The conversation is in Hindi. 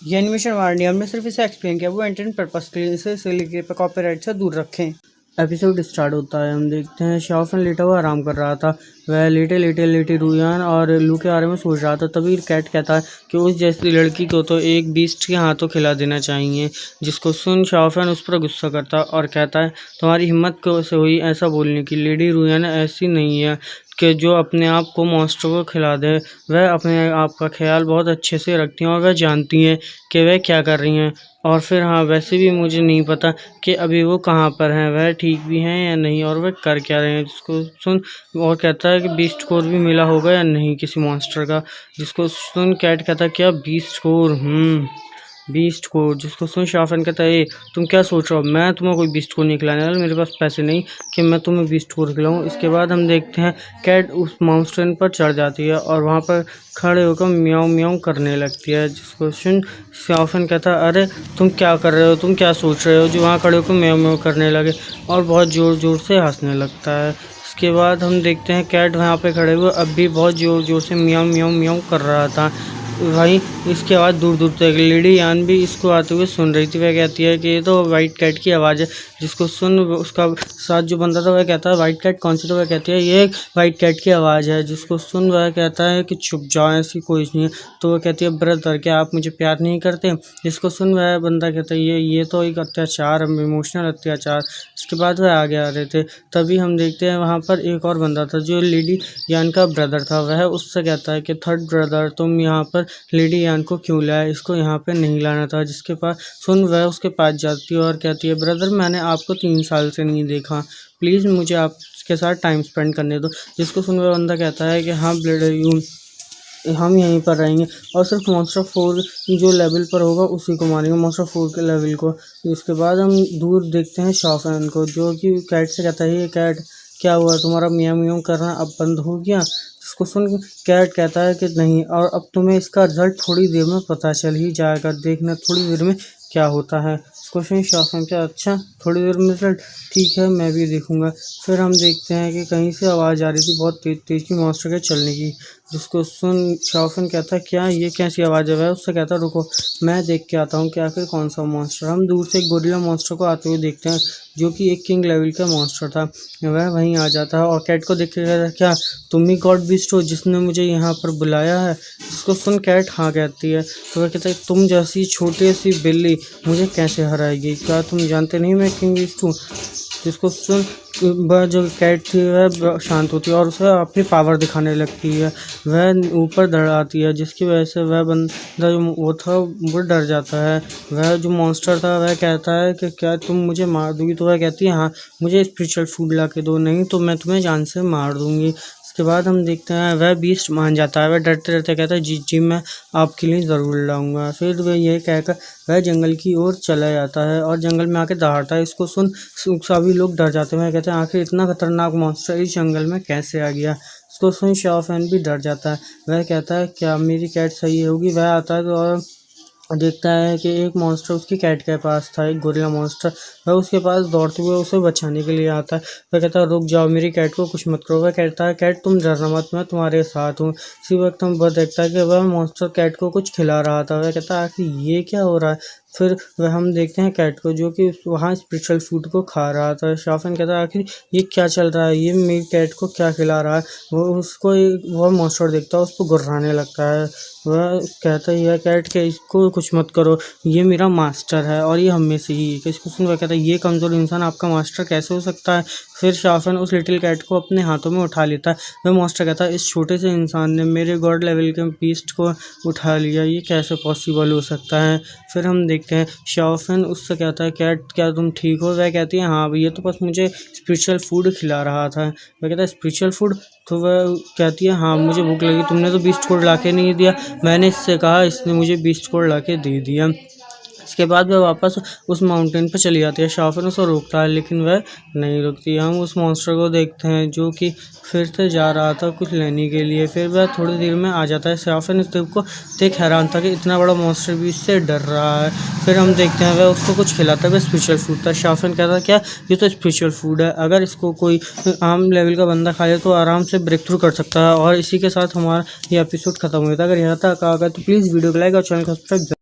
ये एनिमेशन वारंटी हमने सिर्फ इसे एक्सप्लेन किया, वो एंटरटेनमेंट पर्पस के लिए इसे इसलिए कॉपीराइट से दूर रखें। एपिसोड स्टार्ट होता है, हम देखते हैं शाओफन लेटा हुआ आराम कर रहा था। वह लेटे लेटे लेटे रुयान और लू के बारे में सोच रहा था। तभी कैट कहता है कि उस जैसी लड़की को तो एक बीस्ट के हाथों खिला देना चाहिए। जिसको सुन शाओफन उस पर गुस्सा करता और कहता है तुम्हारी हिम्मत कैसे हुई ऐसा बोलने की। लेडी रुयान ऐसी नहीं है कि जो अपने आप को मॉन्स्टर को खिला दे। वह अपने आप का ख्याल बहुत अच्छे से रखती हैं और वह जानती हैं कि वह क्या कर रही हैं। और फिर हाँ, वैसे भी मुझे नहीं पता कि अभी वो कहाँ पर हैं, वह ठीक भी हैं या नहीं और वह कर क्या रहे हैं। जिसको सुन और कहता है कि बीस्ट कोर भी मिला होगा या नहीं किसी मॉन्स्टर का। जिसको सुन कैट कहता है क्या बीस्ट कोर? Beast code. जिसको सुन शाओफन कहता है तुम क्या सोच रहे हो, मैं तुम्हें कोई बीस्ट कोड नहीं खिलाने वाला, मेरे पास पैसे नहीं कि मैं तुम्हें बीस्ट कोड खिलाऊं। इसके बाद हम देखते हैं कैट उस माउंटेन पर चढ़ जाती है और वहाँ पर खड़े होकर म्याऊं म्याऊं करने लगती है। जिसको सुन शाओफन कहता है अरे तुम क्या कर रहे हो, तुम क्या सोच रहे हो जो वहाँ खड़े होकर म्याऊं म्याऊं करने लगे, और बहुत ज़ोर ज़ोर से हंसने लगता है। इसके बाद हम देखते हैं कैट वहाँ पे खड़े हुए अब भी बहुत ज़ोर ज़ोर से म्याऊं म्याऊं म्याऊं कर रहा था। वहीं इसकी आवाज़ दूर दूर तक लेडी यान भी इसको आते हुए सुन रही थी। वह कहती है कि ये तो वाइट कैट की आवाज़ है। जिसको सुन उसका साथ जो बंदा था वह कहता है वाइट कैट कौन सी? तो वह कहती है ये वाइट कैट की आवाज़ है। जिसको सुन वह कहता है कि चुप जाओ, ऐसी कोई नहीं है। तो वह कहती है ब्रदर क्या आप मुझे प्यार नहीं करते? जिसको सुन वह बंदा कहता है ये तो एक अत्याचार, इमोशनल अत्याचार। इसके बाद वह आगे आ रहे थे। तभी हम देखते हैं वहाँ पर एक और बंदा था जो लेडी यान का ब्रदर था। वह उससे कहता है कि थर्ड ब्रदर तुम यहाँ पर लेडी यान को क्यों लाया, इसको यहाँ पे नहीं लाना था। जिसके पास सुन वह उसके पास जाती है और कहती है ब्रदर मैंने आपको 3 साल से नहीं देखा, प्लीज़ मुझे आपके साथ टाइम स्पेंड करने दो। जिसको सुन वह बंदा कहता है कि हाँ ब्रदर हम यहीं पर रहेंगे और सिर्फ मॉन्स्टर 4 जो लेवल पर होगा उसी को मारेंगे, मॉन्स्टर 4 के लेवल को। इसके बाद हम दूर देखते हैं शाओफन को जो कि कैट से कहता है ये कैट क्या हुआ, तुम्हारा मियाँ मियाँ करना अब बंद हो गया? इसको सुन कैट कहता है कि नहीं, और अब तुम्हें इसका रिजल्ट थोड़ी देर में पता चल ही जाएगा, देखना थोड़ी देर में क्या होता है। इसको सुन शाओफन क्या अच्छा थोड़ी देर में रिजल्ट, ठीक है मैं भी देखूंगा। फिर हम देखते हैं कि कहीं से आवाज़ आ रही थी बहुत तेज तेज की मॉन्स्टर के चलने की। जिसको सुन शाओफन कहता है क्या ये कैसी आवाज़ है? उससे कहता है रुको मैं देख के आता हूँ कि आखिर कौन सा मॉन्स्टर। हम दूर से एक गोरिल्ला मॉन्स्टर को आते हुए देखते हैं जो कि एक किंग लेवल का मॉन्स्टर था। वह वहीं आ जाता है और कैट को देख के कहता है क्या तुम ही गॉड बीस्ट हो जिसने मुझे यहाँ पर बुलाया है? इसको सुन कैट हाँ कहती है। तो वह कहता है तुम जैसी छोटी सी बिल्ली मुझे कैसे हराएगी, क्या तुम जानते नहीं मैं किंग बीस्ट हूँ? जिसको सुन वह जो कैट थी वह शांत होती है और उसे अपनी पावर दिखाने लगती है। वह ऊपर दौड़ाती है जिसकी वजह से वह बंदा जो वो था वो डर जाता है। वह जो मॉन्स्टर था वह कहता है कि क्या तुम मुझे मार दोगी? तो वह कहती है हाँ मुझे स्पिरिचुअल फूड ला के दो, नहीं तो मैं तुम्हें जान से मार दूंगी। इसके बाद हम देखते हैं वह बीस्ट मान जाता है। वह डरते डरते कहता है जी जी मैं आपके लिए ज़रूर लाऊंगा। फिर वह यह कहकर वह जंगल की ओर चला जाता है और जंगल में आके दहाड़ता है। इसको सुन सभी लोग डर जाते हैं। वह कहते हैं आखिर इतना खतरनाक मॉन्स्टर इस जंगल में कैसे आ गया? इसको सुन शाओफन भी डर जाता है। वह कहता है क्या मेरी कैट सही होगी? वह आता है और देखता है कि एक मॉन्स्टर उसकी कैट के पास था, एक गोरिल्ला मॉन्स्टर। वह उसके पास दौड़ते हुए उसे बचाने के लिए आता है। वह कहता है रुक जाओ मेरी कैट को कुछ मत करो। वह कहता है कैट तुम डरना मत, मैं तुम्हारे साथ हूँ। इसी वक्त हम वह देखता है कि वह मॉन्स्टर कैट को कुछ खिला रहा था। वह कहता है आखिर ये क्या हो रहा है? फिर वह हम देखते हैं कैट को जो कि वहाँ स्पिरिचुअल फूड को खा रहा था। शाओफन कहता है आखिर ये क्या चल रहा है, ये मेरी कैट को क्या खिला रहा है? वो उसको वह मॉन्स्टर देखता है उसको गुर्राने लगता है। वह कहता ही है कैट के इसको कुछ मत करो, ये मेरा मास्टर है और ये हमें से ही है। इसको सुन वह कहता है ये कमज़ोर इंसान आपका मास्टर कैसे हो सकता है? फिर शाओफन उस लिटिल कैट को अपने हाथों में उठा लेता है। वह मॉन्स्टर कहता है इस छोटे से इंसान ने मेरे गॉड लेवल के बीस्ट को उठा लिया, ये कैसे पॉसिबल हो सकता है? फिर हम देखते हैं शाओफन उससे कहता है कैट क्या तुम ठीक हो? वह कहती है हाँ ये तो बस मुझे स्पिरिचुअल फूड खिला रहा था। वह कहता है स्पिरिचुअल फूड? तो वह कहती है हाँ मुझे भूख लगी, तुमने तो बीस्ट कोड ला के नहीं दिया, मैंने इससे कहा इसने मुझे बीस्ट कोड ला के दे दिया। इसके बाद वह वापस उस माउंटेन पर चली जाती है। शाओफन उसे रोकता है लेकिन वह नहीं रुकती। हम उस मॉन्स्टर को देखते हैं जो कि फिर से जा रहा था कुछ लेने के लिए। फिर वह थोड़ी देर में आ जाता है। शाओफन इस को देख हैरान था कि इतना बड़ा मॉन्स्टर भी इससे डर रहा है। फिर हम देखते हैं वह उसको कुछ खिलाता है, वह स्पिरिचुअल फूड था। शाओफन कहता है क्या ये तो स्पिरिचुअल फूड है, अगर इसको कोई आम लेवल का बंदा खा ले तो आराम से ब्रेक थ्रू कर सकता है। और इसी के साथ हमारा ये एपिसोड खत्म हो जाता है। अगर यहाँ तक आ गया तो प्लीज़ वीडियो को लाइक और चैनल को सब्सक्राइब